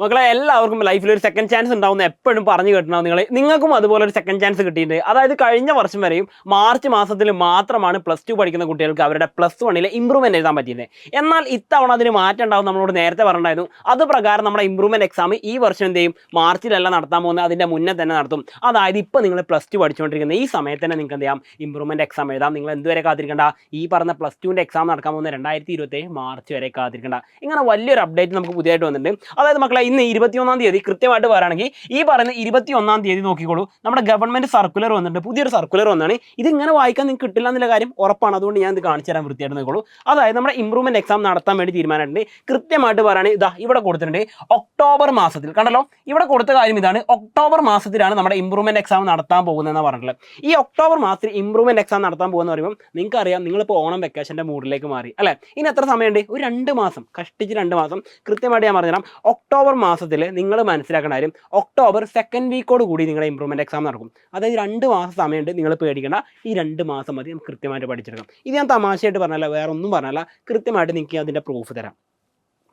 മക്കളെ എല്ലാവർക്കും ലൈഫിൽ ഒരു സെക്കൻഡ് ചാൻസ് ഉണ്ടാവുന്ന എപ്പോഴും പറഞ്ഞു കേട്ടിട്ടുണ്ടാവും നിങ്ങൾക്കും അതുപോലെ ഒരു സെക്കൻഡ് ചാൻസ് കിട്ടിയിട്ടുണ്ട്. അതായത് കഴിഞ്ഞ വർഷം വരെയും മാർച്ച് മാസത്തിൽ മാത്രമാണ് +2 പഠിക്കുന്ന കുട്ടികൾക്ക് അവരുടെ +1 ഇമ്പ്രൂവ്മെന്റ് എഴുതാൻ പറ്റിയത്. എന്നാൽ ഇത്തവണ അതിന് മാറ്റം ഉണ്ടാവും നമ്മളോട് നേരത്തെ പറഞ്ഞിട്ടുണ്ടായിരുന്നു. അത് പ്രകാരം നമ്മുടെ ഇമ്പ്രൂവ്മെന്റ് എക്സാം ഈ വർഷം എന്ത് ചെയ്യും, മാർച്ചിലല്ല നടത്താൻ പോകുന്നത്, അതിന്റെ മുന്നേ തന്നെ നടത്തും. അതായത് ഇപ്പോൾ നിങ്ങൾ +2 പഠിച്ചുകൊണ്ടിരിക്കുന്ന ഈ സമയത്ത് തന്നെ നിങ്ങൾക്ക് എന്ത് ചെയ്യാം, ഇമ്പ്രൂവ്മെന്റ് എക്സാം എഴുതാം. നിങ്ങൾ എന്തുവരെ കാത്തിരിക്കേണ്ട, ഈ പറഞ്ഞ +2ന്റെ എക്സാം നടക്കാൻ പോകുന്ന 2027 മാർച്ച് വരെ കാത്തിരിക്കേണ്ട. ഇങ്ങനെ വലിയൊരു അപ്ഡേറ്റ് നമുക്ക് പുതിയതായിട്ട് വന്നിട്ടുണ്ട്. അതായത് മക്കളെ ഇന്ന് 21-ാം തീയതി കൃത്യമായിട്ട് പറയുകയാണെങ്കിൽ ഈ പറയുന്ന 21-ാം തീയതി നോക്കിക്കോളൂ, നമ്മുടെ ഗവൺമെന്റ് സർക്കുലർ വന്നിട്ടുണ്ട്. പുതിയൊരു സർക്കുലർ വന്നാണ്. ഇത് ഇങ്ങനെ വായിക്കാൻ നിങ്ങൾക്ക് കിട്ടില്ല എന്നുള്ള കാര്യം ഉറപ്പാണ്. അതുകൊണ്ട് ഞാൻ ഇത് കാണിച്ചു തരാൻ വൃത്തിയായിട്ട് നോക്കിക്കോളൂ. അതായത് നമ്മുടെ ഇമ്പ്രൂവ്മെന്റ് എക്സാം നടത്താൻ വേണ്ടി തീരുമാനമായിട്ടുണ്ട്. കൃത്യമായിട്ട് പറയുകയാണെങ്കിൽ ഇതാ ഇവിടെ കൊടുത്തിട്ടുണ്ട്, ഒക്ടോബർ മാസത്തിൽ. കണ്ടല്ലോ, ഇവിടെ കൊടുത്ത കാര്യം ഇതാണ്. ഒക്ടോബർ മാസത്തിലാണ് നമ്മുടെ ഇമ്പ്രൂവ്മെന്റ് എക്സാം നടത്താൻ പോകുന്നതെന്ന് പറഞ്ഞിട്ടുള്ളത്. ഈ ഒക്ടോബർ മാസത്തിൽ ഇമ്പ്രൂവ്മെന്റ് എക്സാം നടത്താൻ പോകുന്ന പറയുമ്പോൾ നിങ്ങൾക്കറിയാം, നിങ്ങളിപ്പോൾ ഓണം വെക്കേഷൻ്റെ മൂഡിലേക്ക് മാറി അല്ലേ. ഇനി എത്ര സമയമുണ്ട്? ഒരു 2 മാസം, കഷ്ടിച്ച് 2 മാസം. കൃത്യമായിട്ട് ഞാൻ പറഞ്ഞുതരാം. ഒക്ടോബർ മാസത്തിൽ നിങ്ങൾ മനസ്സിലാക്കേണ്ട കാര്യം, ഒക്ടോബർ 2nd വീക്കോട് കൂടി നിങ്ങളുടെ ഇമ്പ്രൂവ്മെന്റ് എക്സാം നടക്കും. അതായത് 2 മാസം സമയമുണ്ട്. നിങ്ങൾ പേടിക്കേണ്ട, ഈ 2 മാസം മതി നമുക്ക് കൃത്യമായിട്ട് പഠിച്ചെടുക്കാം. ഇത് ഞാൻ തമാശയായിട്ട് പറഞ്ഞല്ല, വേറെ ഒന്നും പറഞ്ഞല്ല, കൃത്യമായിട്ട് നിങ്ങൾക്ക് അതിൻ്റെ പ്രൂഫ് തരാം.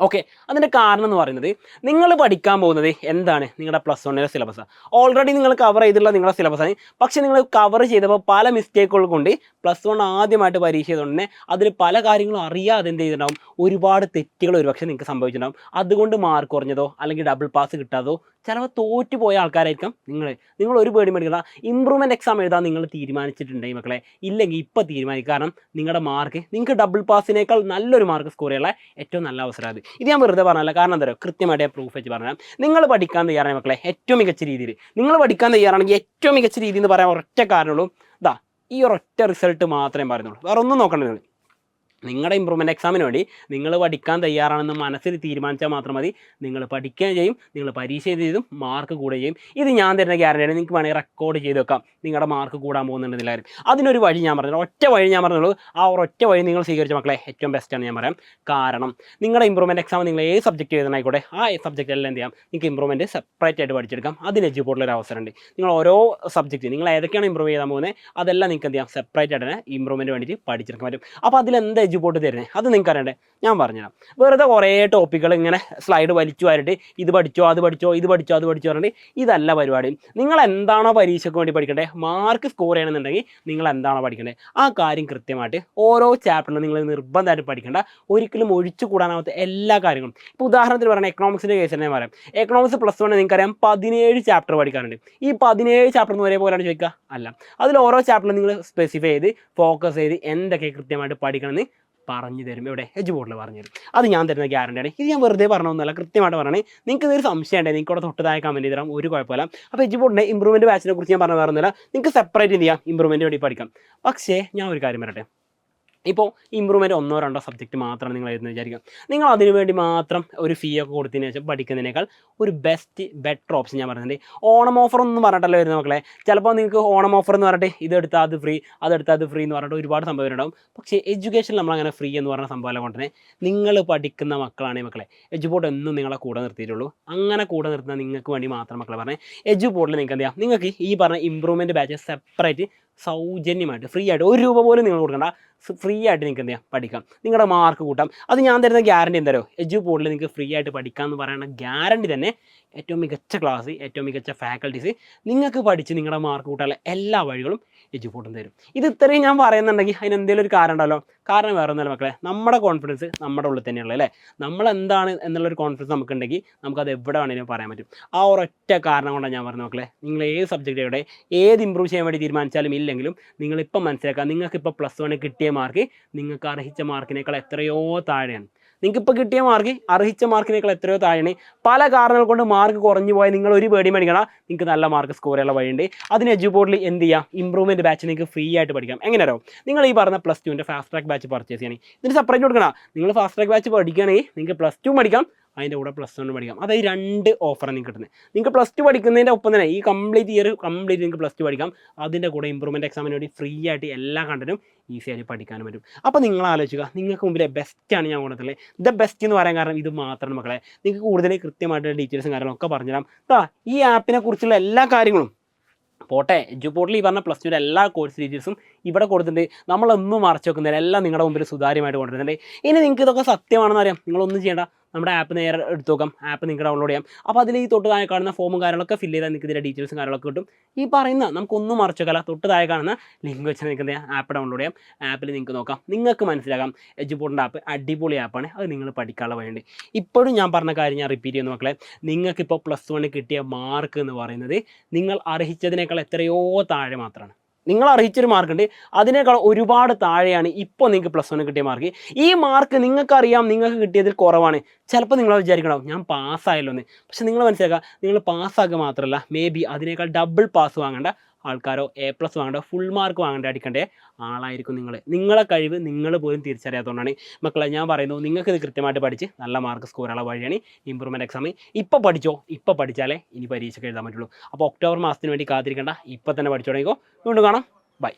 ഓക്കെ, അതിൻ്റെ കാരണം എന്ന് പറയുന്നത്, നിങ്ങൾ പഠിക്കാൻ പോകുന്നത് എന്താണ്, നിങ്ങളുടെ +1 സിലബസാണ്. ഓൾറെഡി നിങ്ങൾ കവർ ചെയ്തിട്ടുള്ള നിങ്ങളുടെ സിലബസാണ്. പക്ഷേ നിങ്ങൾ കവർ ചെയ്തപ്പോൾ പല മിസ്റ്റേക്കുകൾ കൊണ്ട് +1 ആദ്യമായിട്ട് പരീക്ഷ ചെയ്തുകൊണ്ട് തന്നെ അതിൽ പല കാര്യങ്ങളും അറിയാതെ എന്ത് ചെയ്തിട്ടുണ്ടാവും, ഒരുപാട് തെറ്റുകൾ ഒരുപക്ഷെ നിങ്ങൾക്ക് സംഭവിച്ചിട്ടുണ്ടാവും. അതുകൊണ്ട് മാർക്ക് കുറഞ്ഞതോ അല്ലെങ്കിൽ ഡബിൾ പാസ് കിട്ടാതോ ചിലപ്പോൾ തോറ്റുപോയ ആൾക്കാരായിരിക്കും നിങ്ങൾ ഒരു പേടി മേടിക്കുക. ഇമ്പ്രൂവ്മെൻറ്റ് എക്സാം എഴുതാൻ നിങ്ങൾ തീരുമാനിച്ചിട്ടുണ്ടെങ്കിൽ മക്കളെ, ഇല്ലെങ്കിൽ ഇപ്പോൾ തീരുമാനിക്കുക. കാരണം നിങ്ങളുടെ മാർക്ക് നിങ്ങൾക്ക് ഡബിൾ പാസിനേക്കാൾ നല്ലൊരു മാർക്ക് സ്കോർ ചെയ്യാനുള്ള ഏറ്റവും നല്ല അവസരം അത്. ഇത് ഞാൻ വെറുതെ പറഞ്ഞല്ല, കാരണം എന്താ പറയുക, കൃത്യമായിട്ട് ഞാൻ പ്രൂഫ് വെച്ച് പറഞ്ഞാൽ, നിങ്ങൾ പഠിക്കാൻ തയ്യാറാണ് മക്കളെ, ഏറ്റവും മികച്ച രീതിയിൽ നിങ്ങൾ പഠിക്കാൻ തയ്യാറാണെങ്കിൽ ഏറ്റവും മികച്ച രീതി എന്ന് പറയാൻ ഒരൊറ്റ കാരണമുള്ളൂ. ഇതാ ഈ ഒരൊറ്റ റിസൾട്ട് മാത്രമേ പറയുന്നുള്ളൂ, വേറെ ഒന്നും നോക്കണ്ടത്. നിങ്ങളുടെ ഇമ്പ്രൂവ്മെൻറ്റ് എക്സാമിന് വേണ്ടി നിങ്ങൾ പഠിക്കാൻ തയ്യാറാണെന്ന് മനസ്സിൽ തീരുമാനിച്ചാൽ മാത്രം മതി. നിങ്ങൾ പഠിക്കുകയും ചെയ്യും, നിങ്ങൾ പരീക്ഷ ചെയ്തും മാർക്ക് കൂടുകയും ചെയ്യും. ഇത് ഞാൻ തരുന്ന ഗ്യാരണ്ടിയാണ്. നിങ്ങൾക്ക് വേണമെങ്കിൽ റെക്കോർഡ് ചെയ്ത് വെക്കാം, നിങ്ങളുടെ മാർക്ക് കൂടാൻ പോകുന്നുണ്ടെന്നില്ല കാര്യം. അതിനൊരു വഴി ഞാൻ പറഞ്ഞു, ഒറ്റ വഴി ഞാൻ പറഞ്ഞുള്ളൂ. ആ ഒരൊറ്റ വഴി നിങ്ങൾ സ്വീകരിച്ച മക്കളെ ഏറ്റവും ബെസ്റ്റാണ് ഞാൻ പറയാം. കാരണം നിങ്ങളുടെ ഇമ്പ്രൂവ്മെൻറ്റ് എക്സാം നിങ്ങൾ ഏത് സബ്ജക്റ്റ് എഴുതണമായിക്കോട്ടെ, ആ സബ്ജക്റ്റെല്ലാം എന്ത് ചെയ്യാം, നിങ്ങൾക്ക് ഇമ്പ്രൂവ്മെൻറ്റ് സെപ്പറേറ്റ് ആയിട്ട് പഠിച്ചെടുക്കാം. അതിന് എജു പോർട്ടലൊരു അവസരമുണ്ട്. നിങ്ങൾ ഓരോ സബ്ജക്റ്റ് നിങ്ങൾ ഏതൊക്കെയാണ് ഇമ്പ്രൂവ് ചെയ്യാൻ പോകുന്നത്, അതെല്ലാം നിങ്ങൾക്ക് എന്ത് ചെയ്യാം, സെപ്പറേറ്റ് ആയിട്ട് തന്നെ ഇമ്പ്രൂവ്മെൻറ്റ് വേണ്ടിയിട്ട് പഠിച്ചെടുക്കാൻ പറ്റും. അപ്പോൾ അതിലെന്താ എജു പോർട്ട് തരുന്നത്, അത് നിങ്ങൾക്ക് അറിയണ്ടേ, ഞാൻ പറഞ്ഞുതരാം. വെറുതെ കുറേ ടോപ്പിക്കുകൾ ഇങ്ങനെ സ്ലൈഡ് വലിച്ചു വാരിട്ട് ഇത് പഠിച്ചോ അത് പഠിച്ചോ ഇത് പഠിച്ചോ അത് പഠിച്ചോ പറഞ്ഞിട്ട് ഇതല്ല പരിപാടി. നിങ്ങൾ എന്താണോ പരീക്ഷയ്ക്ക് വേണ്ടി പഠിക്കണ്ടേ, മാർക്ക് സ്കോർ ചെയ്യണമെന്നുണ്ടെങ്കിൽ നിങ്ങൾ എന്താണോ പഠിക്കേണ്ടത് ആ കാര്യം കൃത്യമായിട്ട് ഓരോ ചാപ്റ്ററിലും നിങ്ങൾ നിർബന്ധമായിട്ട് പഠിക്കേണ്ട. ഒരിക്കലും ഒഴിച്ചു കൂടാനാവാത്ത എല്ലാ കാര്യങ്ങളും. ഇപ്പോൾ ഉദാഹരണത്തിന് പറയുന്നത് എക്കണോമിക്സിൻ്റെ കേസ് തന്നെ പറയാം. എക്കണോമിക്സ് +1 നിങ്ങൾക്കറിയാം 17 ചാപ്റ്റർ പഠിക്കാറുണ്ട്. ഈ 17 ചാപ്റ്റർ എന്ന് ഒരേപോലെയാണ് ചോദിക്കുക? അല്ല, അതിൽ ഓരോ ചാപ്റ്ററിലും നിങ്ങൾ സ്പെസിഫൈ ചെയ്ത് ഫോക്കസ് ചെയ്ത് എന്തൊക്കെ കൃത്യമായിട്ട് പഠിക്കണമെന്ന് പറഞ്ഞു തരും. ഇവിടെ എജു ബോർഡിൽ പറഞ്ഞു തരും. അത് ഞാൻ തരുന്ന ഗ്യാരണ്ടിയാണ്. ഇത് ഞാൻ വെറുതെ പറഞ്ഞൊന്നുമല്ല, കൃത്യമായിട്ട് പറയണേ. നിങ്ങൾക്ക് ഇതൊരു സംശയം ഉണ്ടെങ്കിൽ നിങ്ങൾക്ക് ഇവിടെ തൊട്ടതായ കമൻറ്റ് ചെയ്താൽ ഒരു കുഴപ്പമില്ല. അപ്പോൾ എജു ബോർഡിൻ്റെ ഇമ്പ്രൂവ്മെൻറ്റ് ബാച്ചിനെ കുറിച്ച് ഞാൻ പറഞ്ഞു പറഞ്ഞില്ല. നിങ്ങൾക്ക് സെപ്പറേറ്റ് ചെയ്യാം, ഇമ്പ്രൂവ്മെൻറ്റ് വേണ്ടി പഠിക്കാം. പക്ഷേ ഞാൻ ഒരു കാര്യം പറയട്ടെ, ഇപ്പോൾ ഇമ്പ്രൂവ്മെൻറ്റ് 1-2 സബ്ജക്റ്റ് മാത്രമാണ് നിങ്ങൾ എഴുതുന്നത് വിചാരിക്കുക. നിങ്ങൾ അതിനു വേണ്ടി മാത്രം ഒരു ഫീ ഒക്കെ കൊടുത്തതിന് ശേഷം പഠിക്കുന്നതിനേക്കാൾ ഒരു ബെറ്റർ ഓപ്ഷൻ ഞാൻ പറയുന്നുണ്ട്. ഓണം ഓഫർ ഒന്നും പറഞ്ഞിട്ടല്ലോ വരുന്നത് മക്കളെ. ചിലപ്പോൾ നിങ്ങൾക്ക് ഓണം ഓഫർ എന്ന് പറഞ്ഞിട്ട് ഇതെടുത്താൽ അത് ഫ്രീ, അതെടുത്താൽ അത് ഫ്രീ എന്ന് പറഞ്ഞിട്ട് ഒരുപാട് സംഭവം ഉണ്ടാവും. പക്ഷേ എഡ്യൂക്കേഷനിൽ നമ്മളങ്ങനെ ഫ്രീ എന്ന് പറഞ്ഞ സംഭവം കൊണ്ട് തന്നെ നിങ്ങൾ പഠിക്കുന്ന മക്കളാണ് മക്കളെ, എജു ബോർഡ് എന്നും നിങ്ങളെ കൂടെ നിർത്തിയിട്ടുള്ളൂ. അങ്ങനെ കൂടെ നിർത്തുന്ന നിങ്ങൾക്ക് വേണ്ടി മാത്രം മക്കളെ പറഞ്ഞത്. എജു ബോർഡിൽ നിങ്ങൾക്ക് എന്ത് ചെയ്യാം, നിങ്ങൾക്ക് ഈ പറഞ്ഞ ഇമ്പ്രൂവ്മെൻറ്റ് ബാച്ച് സെപ്പറേറ്റ് സൗജന്യമായിട്ട് ഫ്രീ ആയിട്ട് 1 രൂപ പോലും നിങ്ങൾ കൊടുക്കണ്ട, ഫ്രീ ആയിട്ട് നിങ്ങൾക്ക് എന്ത് ചെയ്യാം, പഠിക്കാം. നിങ്ങളുടെ മാർക്ക് കൂട്ടാം. അത് ഞാൻ തരുന്ന ഗ്യാരണ്ടി എന്തായാലും എജു ബോർഡിൽ നിങ്ങൾക്ക് ഫ്രീ ആയിട്ട് പഠിക്കാം എന്ന് പറയുന്ന ഗ്യാരണ്ടി തന്നെ ഏറ്റവും മികച്ച ക്ലാസ്, ഏറ്റവും മികച്ച ഫാക്കൽറ്റീസ്, നിങ്ങൾക്ക് പഠിച്ച് നിങ്ങളുടെ മാർക്ക് കൂട്ടാനുള്ള എല്ലാ വഴികളും എജു ബോർഡും തരും. ഇത് ഇത്രയും ഞാൻ പറയുന്നുണ്ടെങ്കിൽ അതിന് എന്തെങ്കിലും ഒരു കാരണം ഉണ്ടല്ലോ. കാരണം വേറെ ഒന്നുമല്ല മക്കളെ, നമ്മുടെ കോൺഫിഡൻസ് നമ്മുടെ ഉള്ളിൽ തന്നെയുള്ളത് അല്ലേ. നമ്മളെന്താണ് എന്നുള്ളൊരു കോൺഫിഡൻസ് നമുക്കുണ്ടെങ്കിൽ നമുക്കത് എവിടെ വേണമെങ്കിലും പറയാൻ പറ്റും. ആ ഒരൊറ്റ കാരണം കൊണ്ടാണ് ഞാൻ പറഞ്ഞത് മക്കളെ, നിങ്ങൾ ഏത് സബ്ജക്റ്റ് ഏത് ഇമ്പ്രൂവ് ചെയ്യാൻ വേണ്ടി തീരുമാനിച്ചാലും ഇല്ലെങ്കിലും നിങ്ങളിപ്പോൾ മനസ്സിലാക്കുക, നിങ്ങൾക്കിപ്പോൾ +1 കിട്ടിയ മാർക്ക് നിങ്ങൾക്ക് അർഹിച്ച മാർക്കിനേക്കാൾ എത്രയോ താഴെയാണ്. നിങ്ങൾക്കിപ്പോൾ കിട്ടിയ മാർക്ക് അർഹിച്ച മാർക്കിനേക്കാൾ എത്രയോ താഴെയാണ്. പല കാരണങ്ങൾ കൊണ്ട് മാർക്ക് കുറഞ്ഞു പോയാൽ നിങ്ങൾ ഒരു പേടി മേടിക്കണം, നിങ്ങൾക്ക് നല്ല മാർക്ക് സ്കോർ ചെയ്യാനുള്ള വഴിയുണ്ട്. അതിന് എജു ബോർഡിൽ എന്ത് ചെയ്യാം, ഇമ്പ്രൂവ്മെൻറ്റ് ബാച്ച് നിങ്ങൾക്ക് ഫ്രീ ആയിട്ട് പഠിക്കാം. എങ്ങനെയാണോ, നിങ്ങൾ ഈ പറഞ്ഞ +2ൻ്റെ ഫാസ്റ്റ് ട്രാക്ക് ബാച്ച് പർച്ചേസ് ചെയ്യണേ, ഇതിന് സെപ്പറേറ്റ് കൊടുക്കണം. നിങ്ങൾ ഫാസ്റ്റ് ട്രാക്ക് ബാച്ച് പഠിക്കുകയാണെങ്കിൽ നിങ്ങൾക്ക് +2 പഠിക്കാം, അതിൻ്റെ കൂടെ +1 പഠിക്കാം. അതായത് 2 ഓഫറാണ് നിങ്ങൾക്ക് കിട്ടുന്നത്. നിങ്ങൾക്ക് +2 പഠിക്കുന്നതിൻ്റെ ഒപ്പം തന്നെ ഈ കംപ്ലീറ്റ് ഇയർ നിങ്ങൾക്ക് +2 പഠിക്കാം. അതിൻ്റെ കൂടെ ഇമ്പ്രൂവ്മെൻറ്റ് എക്സാമിന് വേണ്ടി ഫ്രീ ആയിട്ട് എല്ലാ കണ്ടന്റും ഈസി ആയിട്ട് പഠിക്കാനും പറ്റും. അപ്പോൾ നിങ്ങൾ ആലോചിക്കുക, നിങ്ങൾക്ക് മുമ്പിലെ ബെസ്റ്റാണ് ഞാൻ കൊണ്ടുവന്നത്. ദ ബെസ്റ്റ് എന്ന് പറയാൻ കാരണം ഇത് മാത്രമാണ് മക്കളെ. നിങ്ങൾക്ക് കൂടുതൽ കൃത്യമായിട്ട് ഡീറ്റെയിൽസും കാര്യങ്ങളൊക്കെ പറഞ്ഞുതരാം. ഈ ആപ്പിനെ കുറിച്ചുള്ള എല്ലാ കാര്യങ്ങളും പോട്ടെ, എജു പോർട്ടൽ ഈ പറഞ്ഞ +2ൻ്റെ എല്ലാ കോഴ്സ് ഡീറ്റെയിൽസും ഇവിടെ കൊടുത്തിട്ടുണ്ട്. നമ്മളൊന്നും മറച്ചു വെക്കുന്നില്ല, എല്ലാം നിങ്ങളുടെ മുമ്പിൽ സുതാര്യമായിട്ട് കൊണ്ടുവരുന്നുണ്ട്. ഇനി നിങ്ങൾക്ക് ഇതൊക്കെ സത്യമാണെന്ന് അറിയാം, നിങ്ങളൊന്നും ചെയ്യേണ്ട, നമ്മുടെ ആപ്പ് നേരെ എടുത്ത് നോക്കാം. ആപ്പ് നിങ്ങൾക്ക് ഡൗൺലോഡ് ചെയ്യാം. അപ്പോൾ അതിൽ ഈ തൊട്ട് താഴെ കാണുന്ന ഫോമും കാര്യങ്ങളൊക്കെ ഫില്ല് ചെയ്താൽ നിങ്ങൾക്ക് ഇതിൻ്റെ ഡീറ്റെയിൽസും കാര്യങ്ങളൊക്കെ കിട്ടും. ഈ പറയുന്ന നമുക്കൊന്നും മറിച്ചേക്കല്ല, തൊട്ട് താഴെ കാണുന്ന ലിങ്ക് വെച്ച് നിങ്ങൾക്ക് ആപ്പ് ഡൗൺലോഡ് ചെയ്യാം. ആപ്പിൽ നിങ്ങൾക്ക് നോക്കാം, നിങ്ങൾക്ക് മനസ്സിലാക്കാം എഡ്യൂപോർട്ടിൻ്റെ ആപ്പ് അടിപൊളി ആപ്പാണ്. അത് നിങ്ങൾ പഠിക്കാനുള്ള വഴിയുണ്ട്. ഇപ്പോഴും ഞാൻ പറഞ്ഞ കാര്യം ഞാൻ റിപ്പീറ്റ് ചെയ്യുന്നു മക്കളെ. നിങ്ങൾക്കിപ്പോൾ +1 കിട്ടിയ മാർക്ക് എന്ന് പറയുന്നത് നിങ്ങൾ അർഹിച്ചതിനേക്കാൾ എത്രയോ താഴെ മാത്രമാണ്. നിങ്ങൾ അർഹിച്ചൊരു മാർക്കുണ്ട്, അതിനേക്കാൾ ഒരുപാട് താഴെയാണ് ഇപ്പോൾ നിങ്ങൾക്ക് +1 കിട്ടിയ മാർക്ക്. ഈ മാർക്ക് നിങ്ങൾക്കറിയാം നിങ്ങൾക്ക് കിട്ടിയതിൽ കുറവാണ്. ചിലപ്പോൾ നിങ്ങൾ വിചാരിക്കണം ഞാൻ പാസ്സായല്ലോ എന്ന്. പക്ഷെ നിങ്ങൾ മനസ്സിലാക്കുക, നിങ്ങൾ പാസ്സാക്കുക മാത്രമല്ല, മേ ബി അതിനേക്കാൾ ഡബിൾ പാസ് വാങ്ങേണ്ട ആൾക്കാരോ A+ വാങ്ങേണ്ട ഫുൾ മാർക്ക് വാങ്ങേണ്ട അടിക്കേണ്ട ആളായിരിക്കും നിങ്ങൾ. നിങ്ങളെ കഴിവ് നിങ്ങൾ പോലും തിരിച്ചറിയാത്തതുകൊണ്ടാണ് മക്കളെ ഞാൻ പറയുന്നു, നിങ്ങൾക്ക് ഇത് കൃത്യമായിട്ട് പഠിച്ച് നല്ല മാർക്ക് സ്കോർ ചെയ്യാനുള്ള വഴിയാണ് ഇമ്പ്രൂവ്മെൻറ്റ് എക്സാം. ഇപ്പോൾ പഠിച്ചോ, ഇപ്പോൾ പഠിച്ചാലേ ഇനി പരീക്ഷയ്ക്ക് എഴുതാൻ പറ്റുള്ളൂ. അപ്പോൾ ഒക്ടോബർ മാസത്തിന് വേണ്ടി കാത്തിരിക്കേണ്ട, ഇപ്പോൾ തന്നെ പഠിച്ചു തുടങ്ങിക്കോ. വീണ്ടും കാണാം. ബൈ.